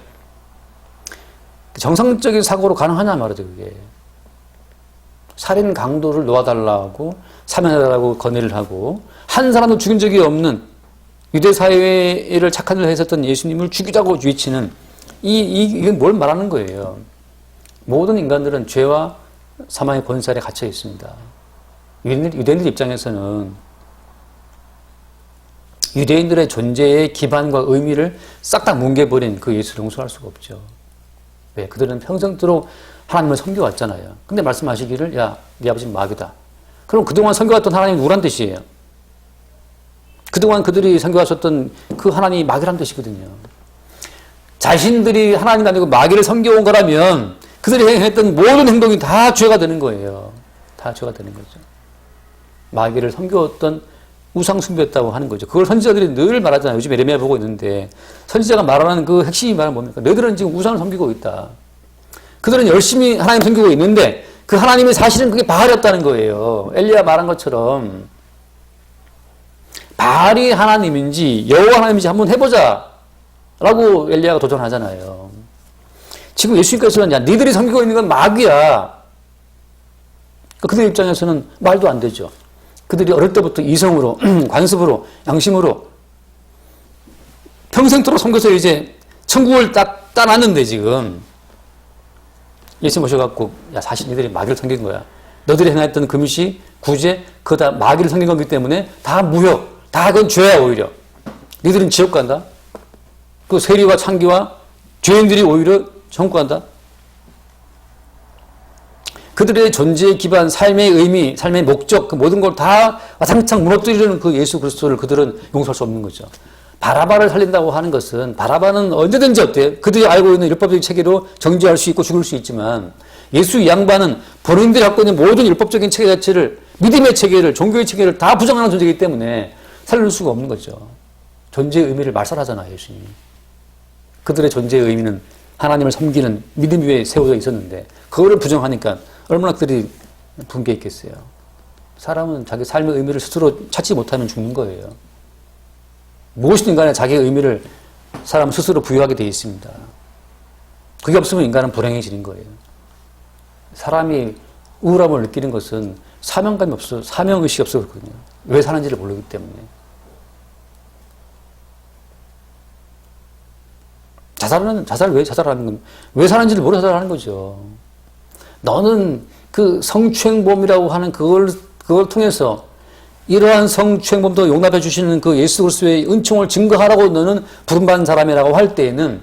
[SPEAKER 1] 정상적인 사고로 가능하냐 말이죠, 그게. 살인 강도를 놓아달라고, 사면해달라고 건의를 하고, 한 사람도 죽인 적이 없는 유대 사회를 착한 일을 했었던 예수님을 죽이자고 외치는 이건 뭘 말하는 거예요? 모든 인간들은 죄와 사망의 권세 아래 갇혀 있습니다. 유대인들 입장에서는 유대인들의 존재의 기반과 의미를 싹 다 뭉개버린 그 예수를 용서할 수가 없죠. 왜? 그들은 평생도록 하나님을 섬겨왔잖아요. 근데 말씀하시기를 야, 네 아버지는 마귀다. 그럼 그동안 섬겨왔던 하나님이 누구란 뜻이에요? 그동안 그들이 섬겨왔었던 그 하나님이 마귀란 뜻이거든요. 자신들이 하나님이 아니고 마귀를 섬겨온 거라면 그들이 행했던 모든 행동이 다 죄가 되는 거예요. 다 죄가 되는 거죠. 마귀를 섬겨왔던 우상 숭배였다고 하는 거죠. 그걸 선지자들이 늘 말하잖아요. 요즘 에레미야 보고 있는데 선지자가 말하는 그 핵심이 말은 뭡니까? 너희들은 지금 우상을 섬기고 있다. 그들은 열심히 하나님 섬기고 있는데 그 하나님이 사실은 그게 바알이었다는 거예요. 엘리야 말한 것처럼 바알이 하나님인지 여호와 하나님인지 한번 해보자 라고 엘리야가 도전하잖아요. 지금 예수님께서는 야 니들이 섬기고 있는 건 마귀야. 그들 입장에서는 말도 안 되죠. 그들이 어릴 때부터 이성으로 관습으로 양심으로 평생토록 섬겨서 이제 천국을 딱 따놨는데 지금 예수 모셔갖고 야 사실 니들이 마귀를 섬긴 거야. 너들이 행했던 금시 구제 그거 다 마귀를 섬긴 거기 때문에 다 무효. 다 그건 죄야 오히려. 니들은 지옥 간다. 그 세리와 창기와 죄인들이 오히려 천국 간다. 그들의 존재의 기반, 삶의 의미, 삶의 목적 그 모든 걸 다 와장창 무너뜨리는 그 예수 그리스도를 그들은 용서할 수 없는 거죠. 바라바를 살린다고 하는 것은 바라바는 언제든지 어때요? 그들이 알고 있는 율법적인 체계로 정죄할 수 있고 죽일 수 있지만 예수 이 양반은 본인들이 갖고 있는 모든 율법적인 체계 자체를 믿음의 체계를 종교의 체계를 다 부정하는 존재이기 때문에 살릴 수가 없는 거죠. 존재의 의미를 말살하잖아요. 예수님이. 그들의 존재의 의미는 하나님을 섬기는 믿음 위에 세워져 있었는데 그거를 부정하니까 얼마나 그들이 분개 있겠어요. 사람은 자기 삶의 의미를 스스로 찾지 못하면 죽는 거예요. 무엇이든 간에 자기의 의미를 사람 스스로 부여하게 되어 있습니다. 그게 없으면 인간은 불행해지는 거예요. 사람이 우울함을 느끼는 것은 사명감이 없어, 사명의식이 없어 그렇거든요. 왜 사는지를 모르기 때문에. 자살을 왜 자살하는 건, 왜 사는지를 모르고 자살하는 거죠. 너는 그 성추행범이라고 하는 그걸 통해서 이러한 성추행범도 용납해 주시는 그 예수 그리스도의 은총을 증거하라고 너는 부름받은 사람이라고 할 때에는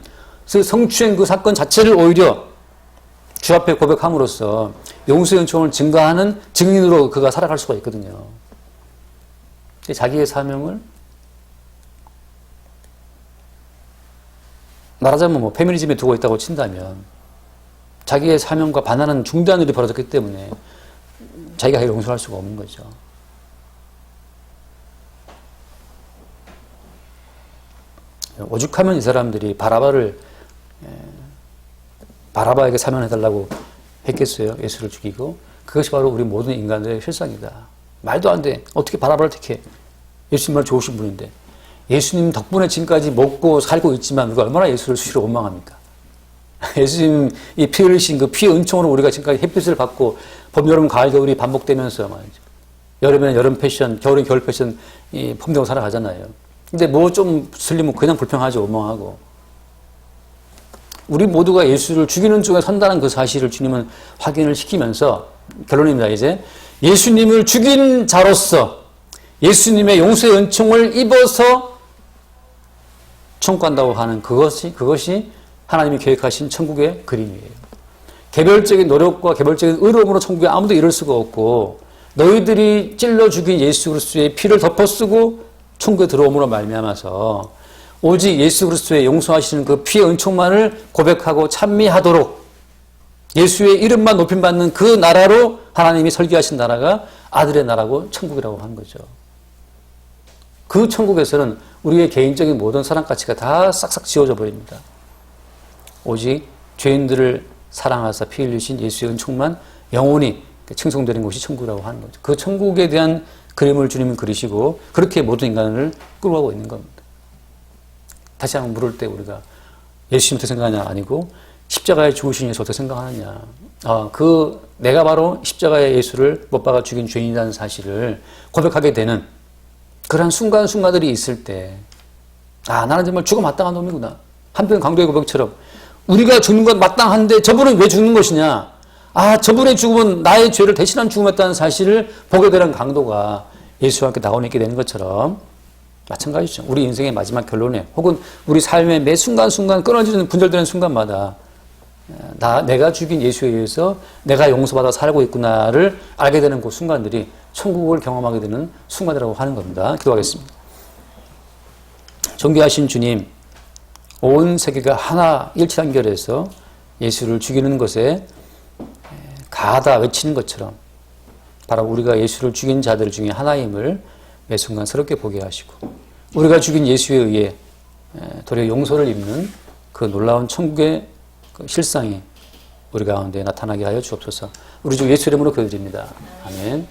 [SPEAKER 1] 그 성추행 그 사건 자체를 오히려 주 앞에 고백함으로써 용서의 은총을 증거하는 증인으로 그가 살아갈 수가 있거든요. 자기의 사명을 말하자면 뭐 페미니즘에 두고 있다고 친다면 자기의 사명과 반하는 중대한 일이 벌어졌기 때문에 자기가 용서할 수가 없는 거죠. 오죽하면 이 사람들이 바라바에게 사면해달라고 했겠어요. 예수를 죽이고. 그것이 바로 우리 모든 인간들의 실상이다. 말도 안 돼. 어떻게 바라바를 택해. 예수님 말 좋으신 분인데. 예수님 덕분에 지금까지 먹고 살고 있지만 우리가 얼마나 예수를 수시로 원망합니까? 예수님 이 피 흘리신 그 피의 은총으로 우리가 지금까지 햇빛을 받고 봄, 여름, 가을, 겨울이 반복되면서 말이죠. 여름에는 여름 패션, 겨울엔 겨울 패션 폼되고 살아가잖아요. 근데 뭐 좀 슬리면 그냥 불평하죠. 원망하고. 우리 모두가 예수를 죽이는 쪽에 선다는 그 사실을 주님은 확인을 시키면서 결론입니다. 이제 예수님을 죽인 자로서 예수님의 용서의 은총을 입어서 천국 간다고 하는 그것이 하나님이 계획하신 천국의 그림이에요. 개별적인 노력과 개별적인 의로움으로 천국에 아무도 이룰 수가 없고 너희들이 찔러 죽인 예수 그리스도의 피를 덮어쓰고 천국에 들어옴으로 말미암아서 오직 예수 그리스도의 용서하시는 그 피의 은총만을 고백하고 찬미하도록 예수의 이름만 높임받는 그 나라로 하나님이 설계하신 나라가 아들의 나라고 천국이라고 하는 거죠. 그 천국에서는 우리의 개인적인 모든 사랑 가치가 다 싹싹 지워져 버립니다. 오직 죄인들을 사랑하사 피 흘리신 예수의 은총만 영원히 칭송되는 곳이 천국이라고 하는 거죠. 그 천국에 대한 그림을 주님은 그리시고 그렇게 모든 인간을 끌어가고 있는 겁니다. 다시 한번 물을 때 우리가 예수님 어떻게 생각하냐 아니고 십자가에 죽으신 예수 어떻게 생각하느냐. 내가 바로 십자가의 예수를 못 박아 죽인 죄인이라는 사실을 고백하게 되는 그런 순간순간들이 있을 때 나는 정말 죽어 마땅한 놈이구나. 한편 강도의 고백처럼 우리가 죽는 건 마땅한데 저분은 왜 죽는 것이냐. 저분의 죽음은 나의 죄를 대신한 죽음이었다는 사실을 보게 되는 강도가 예수와 함께 나오게 되는 것처럼 마찬가지죠. 우리 인생의 마지막 결론에 혹은 우리 삶의 매 순간순간 끊어지는 분절되는 순간마다 내가 죽인 예수에 의해서 내가 용서받아 살고 있구나를 알게 되는 그 순간들이 천국을 경험하게 되는 순간이라고 하는 겁니다. 기도하겠습니다. 존귀하신 주님, 온 세계가 하나 일치단결해서 예수를 죽이는 것에 가하다 외치는 것처럼 바로 우리가 예수를 죽인 자들 중에 하나임을 매 순간 새롭게 보게 하시고 우리가 죽인 예수에 의해 도리어 용서를 입는 그 놀라운 천국의 그 실상이 우리 가운데 나타나게 하여 주옵소서. 우리 주 예수 이름으로 기도드립니다. 아멘.